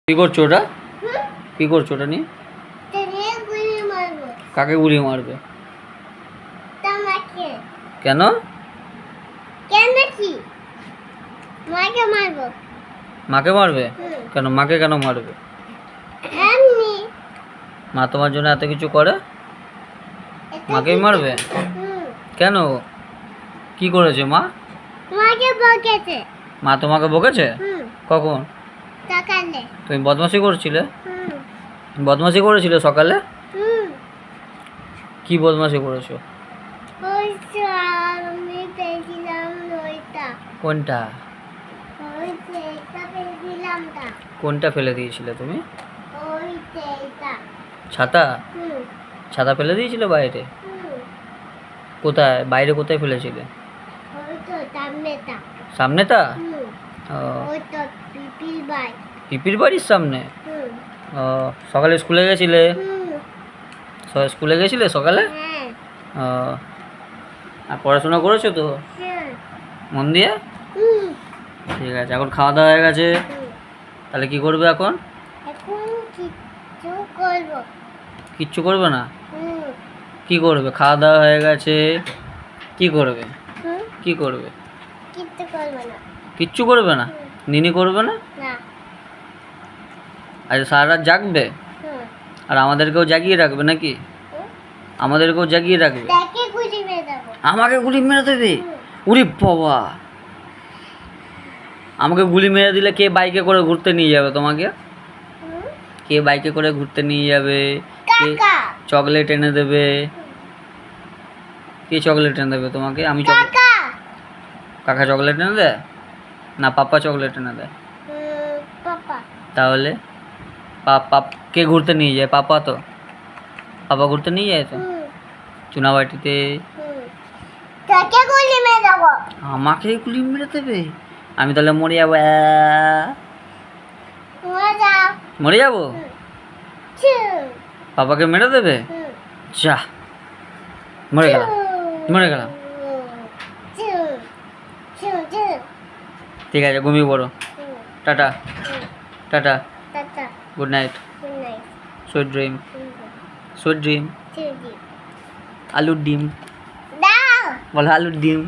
কি করছো ওটা? কি করছো ওটা নিয়ে? কাকে গুলি মারবে? কেন? মাকে মারবে? কেন মাকে কেন মারবে? মা তোমার জন্য এত কিছু করে, মাকেই মারবে? কেন, কি করেছে মা? মা তোমাকে বকেছে? কখন? তুমি বদমাশি করছিলে? বদমাশি করেছিলে সকালে? কি বদমাশি করেছো? কোনটা? কোনটা ফেলে দিয়েছিলে তুমি? ছাতা? ছাতা ফেলে দিয়েছিলে বাইরে? কোথায় বাইরে, কোথায় ফেলেছিলে? সামনেটা? পিপির বাড়ির সামনে? সকালে স্কুলে গেছিলে? স্কুলে গেছিলে সকালে? আর পড়াশোনা করেছো তো মন দিয়ে? ঠিক আছে, এখন খাওয়া দাওয়া হয়ে গেছে, তাহলে কি করবে এখন? কিচ্ছু করবে না? কি করবে? খাওয়া দাওয়া হয়ে গেছে, কি করবে? কি করবে? কিচ্ছু করবে না? নিনি করবে না? আচ্ছা, সারা রাত জাগবে? আর আমাদেরকেও জাগিয়ে রাখবে নাকি? আমাদেরকেও জাগিয়ে রাখবে? আমাকে গুলি মেরে দেবে? উরি বাবা, আমাকে গুলি মেরে দিলে কে বাইকে করে ঘুরতে নিয়ে যাবে তোমাকে? কে বাইকে করে ঘুরতে নিয়ে যাবে? কে চকলেট এনে দেবে? কে চকলেট এনে দেবে তোমাকে? আমি কাকা চকলেট এনে দেয় না পাপা চকলেট এনে দেয়? তাহলে কে ঘুরতে নিয়ে যায়? পাপা তো, পাপা ঘুরতে নিয়ে যায় তো চুনাবাটিতে। আমাকে গুলি মেরে দেবে? আমি তাহলে মরে যাবো। মরে যাবো? পাপাকে মেরে দেবে? যা, মরে গেলাম, মরে গেলাম। ঠিক আছে, ঘুমিয়ে পড়ো। Tata, tata, good night, sweet dream, sweet dream. আলুর ডিম বলো, আলুর ডিম।